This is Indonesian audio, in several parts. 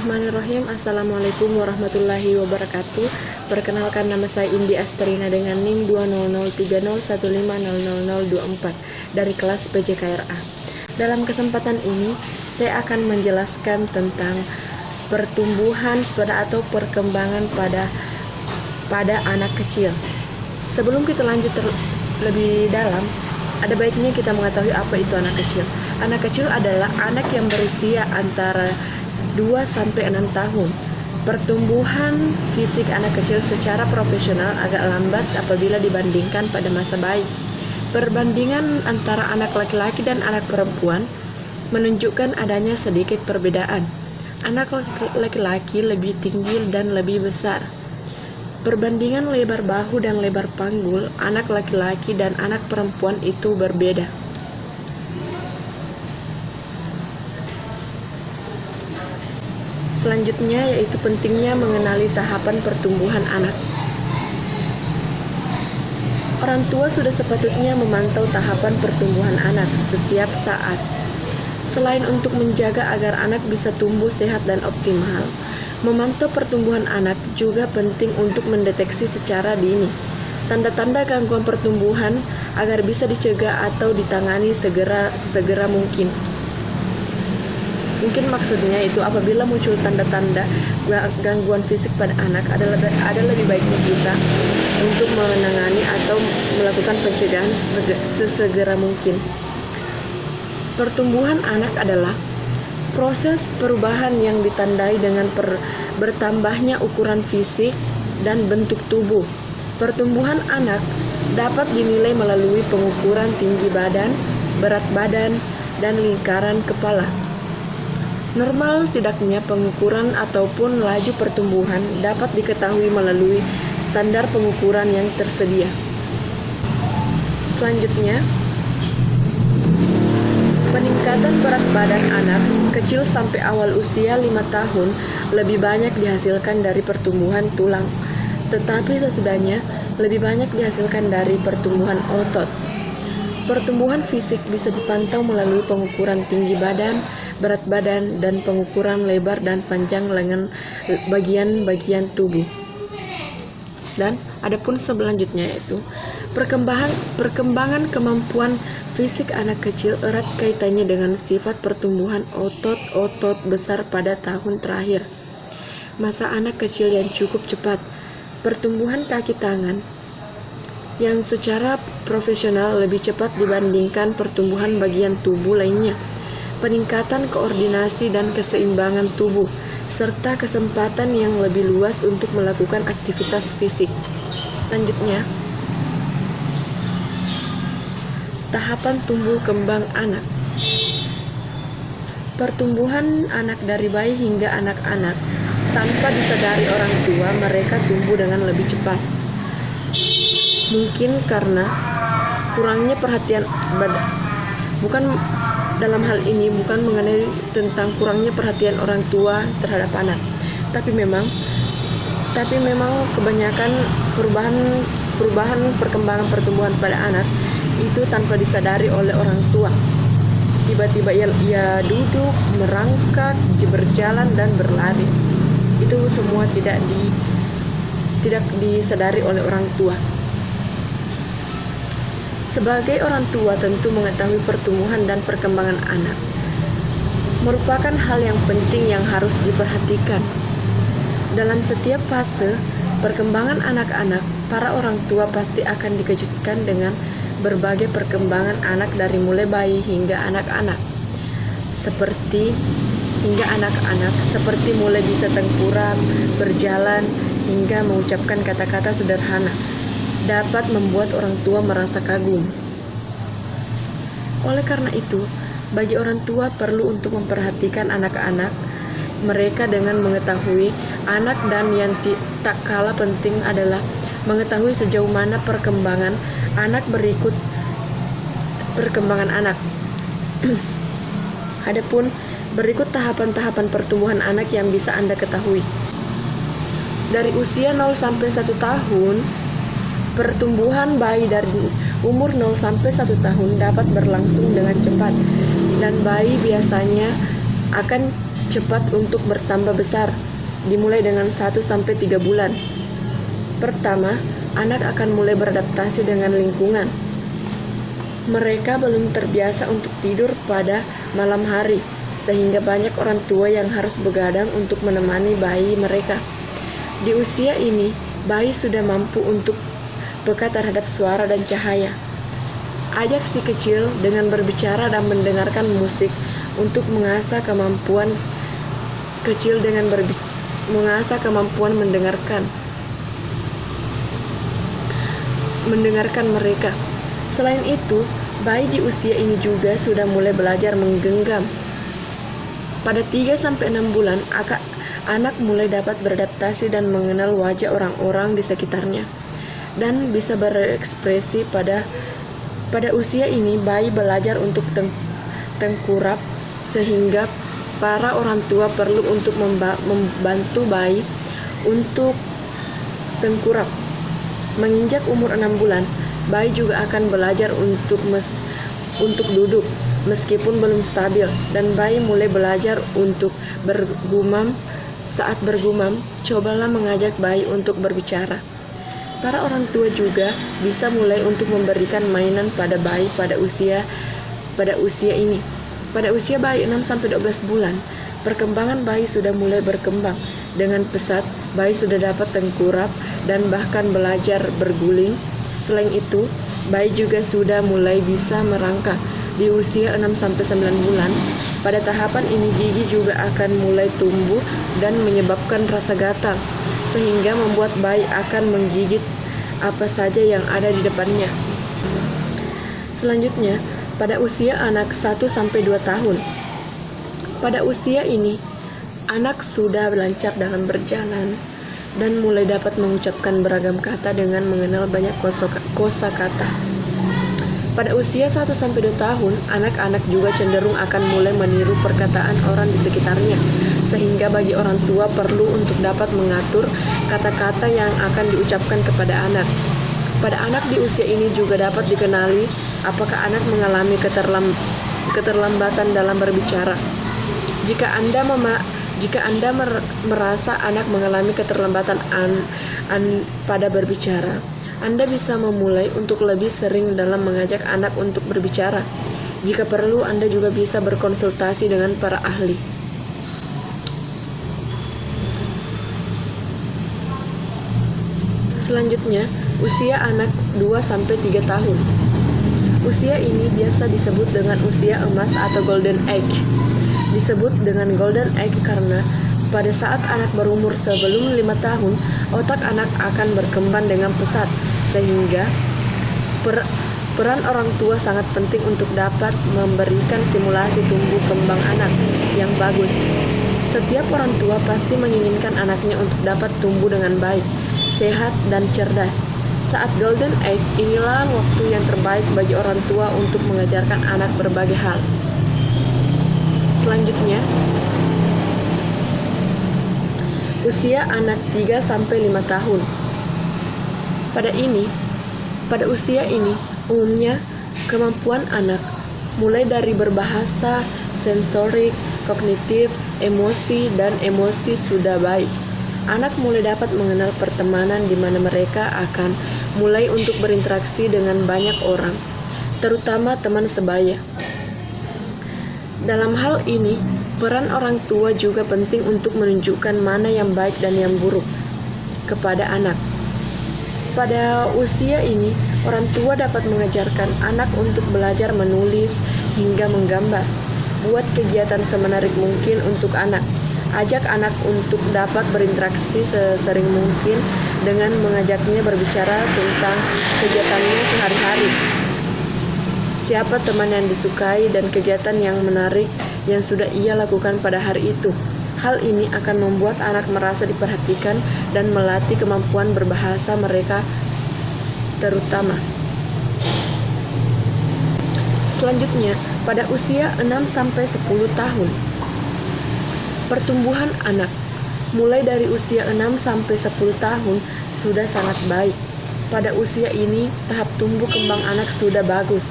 Bismillahirrahmanirrahim. Assalamualaikum warahmatullahi wabarakatuh. Perkenalkan, nama saya Indi Astrina dengan NIM 20030150024 dari kelas PJKRA. Dalam kesempatan ini, saya akan menjelaskan tentang pertumbuhan atau perkembangan pada anak kecil. Sebelum kita lanjut lebih dalam, ada baiknya kita mengetahui apa itu anak kecil. Anak kecil adalah anak yang berusia antara 2-6 tahun. Pertumbuhan fisik anak kecil secara profesional agak lambat apabila dibandingkan pada masa bayi. Perbandingan antara anak laki-laki dan anak perempuan menunjukkan adanya sedikit perbedaan. Anak laki-laki lebih tinggi dan lebih besar. Perbandingan lebar bahu dan lebar panggul anak laki-laki dan anak perempuan itu berbeda. Selanjutnya yaitu pentingnya mengenali tahapan pertumbuhan anak. Orang tua sudah sepatutnya memantau tahapan pertumbuhan anak setiap saat. Selain untuk menjaga agar anak bisa tumbuh sehat dan optimal, memantau pertumbuhan anak juga penting untuk mendeteksi secara dini tanda-tanda gangguan pertumbuhan agar bisa dicegah atau ditangani sesegera mungkin. Mungkin maksudnya itu apabila muncul tanda-tanda gangguan fisik pada anak, ada lebih baiknya kita untuk menangani atau melakukan pencegahan sesegera mungkin. Pertumbuhan anak adalah proses perubahan yang ditandai dengan bertambahnya ukuran fisik dan bentuk tubuh. Pertumbuhan anak dapat dinilai melalui pengukuran tinggi badan, berat badan, dan lingkaran kepala. Normal tidaknya pengukuran ataupun laju pertumbuhan dapat diketahui melalui standar pengukuran yang tersedia. Selanjutnya, peningkatan berat badan anak kecil sampai awal usia 5 tahun lebih banyak dihasilkan dari pertumbuhan tulang, tetapi sesudahnya lebih banyak dihasilkan dari pertumbuhan otot. Pertumbuhan fisik bisa dipantau melalui pengukuran tinggi badan, berat badan, dan pengukuran lebar dan panjang lengan bagian-bagian tubuh. Dan adapun selanjutnya yaitu perkembangan kemampuan fisik anak kecil erat kaitannya dengan sifat pertumbuhan otot-otot besar pada tahun terakhir. Masa anak kecil yang cukup cepat, pertumbuhan kaki tangan yang secara profesional lebih cepat dibandingkan pertumbuhan bagian tubuh lainnya, peningkatan koordinasi dan keseimbangan tubuh, serta kesempatan yang lebih luas untuk melakukan aktivitas fisik. Selanjutnya, tahapan tumbuh kembang anak. Pertumbuhan anak dari bayi hingga anak-anak, tanpa disadari orang tua, mereka tumbuh dengan lebih cepat. Mungkin karena kurangnya perhatian bukan mengenai tentang kurangnya perhatian orang tua terhadap anak, tapi memang kebanyakan perubahan perkembangan pertumbuhan pada anak itu tanpa disadari oleh orang tua. Tiba-tiba ia duduk, merangkak, berjalan dan berlari. Itu semua tidak disadari oleh orang tua. Sebagai orang tua tentu mengetahui pertumbuhan dan perkembangan anak merupakan hal yang penting yang harus diperhatikan. Dalam setiap fase perkembangan anak-anak, para orang tua pasti akan dikejutkan dengan berbagai perkembangan anak dari mulai bayi hingga anak-anak. Seperti mulai bisa tengkurap, berjalan, hingga mengucapkan kata-kata sederhana, dapat membuat orang tua merasa kagum. Oleh karena itu, bagi orang tua perlu untuk memperhatikan anak-anak mereka dengan mengetahui anak, dan yang tak kalah penting adalah mengetahui sejauh mana perkembangan anak berikut perkembangan anak. Adapun berikut tahapan-tahapan pertumbuhan anak yang bisa Anda ketahui. Dari usia 0 sampai 1 tahun, pertumbuhan bayi dari umur 0 sampai 1 tahun dapat berlangsung dengan cepat, dan bayi biasanya akan cepat untuk bertambah besar, dimulai dengan 1-3 bulan. Pertama, anak akan mulai beradaptasi dengan lingkungan. Mereka belum terbiasa untuk tidur pada malam hari, sehingga banyak orang tua yang harus begadang untuk menemani bayi mereka. Di usia ini, bayi sudah mampu untuk peka terhadap suara dan cahaya. Ajak si kecil dengan berbicara dan mendengarkan musik untuk mengasah kemampuan kecil dengan mengasah kemampuan mendengarkan mereka. Selain itu, bayi di usia ini juga sudah mulai belajar menggenggam. Pada 3-6 bulan, anak mulai dapat beradaptasi dan mengenal wajah orang-orang di sekitarnya dan bisa berekspresi. Pada usia ini, bayi belajar untuk tengkurap, sehingga para orang tua perlu untuk membantu bayi untuk tengkurap. Menginjak umur 6 bulan, bayi juga akan belajar untuk duduk meskipun belum stabil, dan bayi mulai belajar untuk bergumam. Saat bergumam, cobalah mengajak bayi untuk berbicara. Para orang tua juga bisa mulai untuk memberikan mainan pada bayi pada usia ini. Pada usia bayi 6-12 bulan, perkembangan bayi sudah mulai berkembang. Dengan pesat, bayi sudah dapat tengkurap dan bahkan belajar berguling. Selain itu, bayi juga sudah mulai bisa merangkak. Di usia 6-9 bulan, pada tahapan ini gigi juga akan mulai tumbuh dan menyebabkan rasa gatal, sehingga membuat bayi akan menggigit apa saja yang ada di depannya. Selanjutnya, pada usia anak 1-2 tahun. Pada usia ini, anak sudah lancar dalam berjalan dan mulai dapat mengucapkan beragam kata dengan mengenal banyak kosakata. Pada usia 1-2 tahun, anak-anak juga cenderung akan mulai meniru perkataan orang di sekitarnya, sehingga bagi orang tua perlu untuk dapat mengatur kata-kata yang akan diucapkan kepada anak. Pada anak di usia ini juga dapat dikenali apakah anak mengalami keterlambatan dalam berbicara. Jika Anda merasa anak mengalami keterlambatan pada berbicara, Anda bisa memulai untuk lebih sering dalam mengajak anak untuk berbicara. Jika perlu, Anda juga bisa berkonsultasi dengan para ahli. Selanjutnya, usia anak 2-3 tahun. Usia ini biasa disebut dengan usia emas atau golden age. Disebut dengan golden age karena pada saat anak berumur sebelum 5 tahun, otak anak akan berkembang dengan pesat, sehingga peran orang tua sangat penting untuk dapat memberikan stimulasi tumbuh kembang anak yang bagus. Setiap orang tua pasti menginginkan anaknya untuk dapat tumbuh dengan baik, sehat, dan cerdas. Saat golden age, inilah waktu yang terbaik bagi orang tua untuk mengajarkan anak berbagai hal. Selanjutnya, usia anak 3-5 tahun. Pada usia ini, umumnya kemampuan anak mulai dari berbahasa, sensorik, kognitif, emosi, dan emosi sudah baik. Anak mulai dapat mengenal pertemanan di mana mereka akan mulai untuk berinteraksi dengan banyak orang, terutama teman sebaya. Dalam hal ini, peran orang tua juga penting untuk menunjukkan mana yang baik dan yang buruk kepada anak. Pada usia ini, orang tua dapat mengajarkan anak untuk belajar menulis hingga menggambar. Buat kegiatan semenarik mungkin untuk anak. Ajak anak untuk dapat berinteraksi sesering mungkin dengan mengajaknya berbicara tentang kegiatannya sehari-hari. Siapa teman yang disukai dan kegiatan yang menarik yang sudah ia lakukan pada hari itu. Hal ini akan membuat anak merasa diperhatikan dan melatih kemampuan berbahasa mereka terutama. Selanjutnya, pada usia 6-10 tahun. Pertumbuhan anak mulai dari usia 6-10 tahun sudah sangat baik. Pada usia ini, tahap tumbuh kembang anak sudah bagus.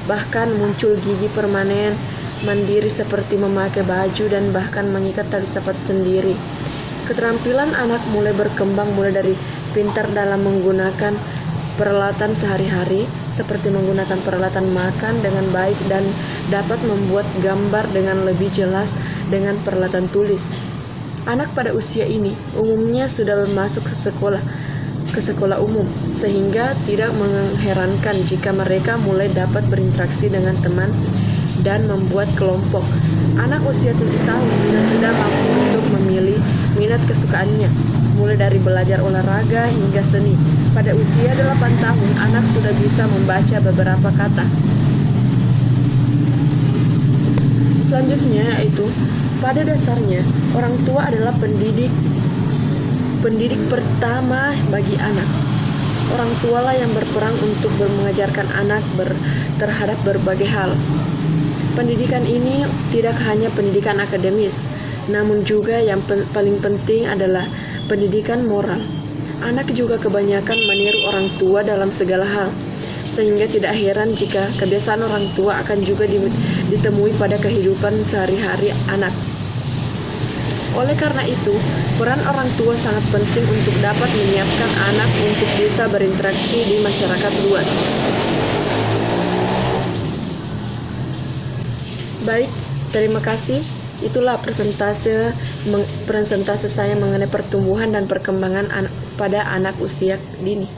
Bahkan muncul gigi permanen mandiri seperti memakai baju dan bahkan mengikat tali sepatu sendiri. Keterampilan anak mulai berkembang mulai dari pintar dalam menggunakan peralatan sehari-hari, seperti menggunakan peralatan makan dengan baik dan dapat membuat gambar dengan lebih jelas dengan peralatan tulis. Anak pada usia ini umumnya sudah masuk ke sekolah umum, sehingga tidak mengherankan jika mereka mulai dapat berinteraksi dengan teman dan membuat kelompok. Anak usia 7 tahun juga sudah mampu untuk memilih minat kesukaannya, mulai dari belajar olahraga hingga seni. Pada usia 8 tahun, anak sudah bisa membaca beberapa kata. Selanjutnya yaitu, pada dasarnya, orang tua adalah pendidik pertama bagi anak. Orang tualah yang berperan untuk mengajarkan anak terhadap berbagai hal. Pendidikan ini tidak hanya pendidikan akademis, namun juga yang paling penting adalah pendidikan moral. Anak juga kebanyakan meniru orang tua dalam segala hal, sehingga tidak heran jika kebiasaan orang tua akan juga ditemui pada kehidupan sehari-hari anak. Oleh karena itu, peran orang tua sangat penting untuk dapat menyiapkan anak untuk bisa berinteraksi di masyarakat luas. Baik, terima kasih. Itulah presentase saya mengenai pertumbuhan dan perkembangan pada anak usia dini.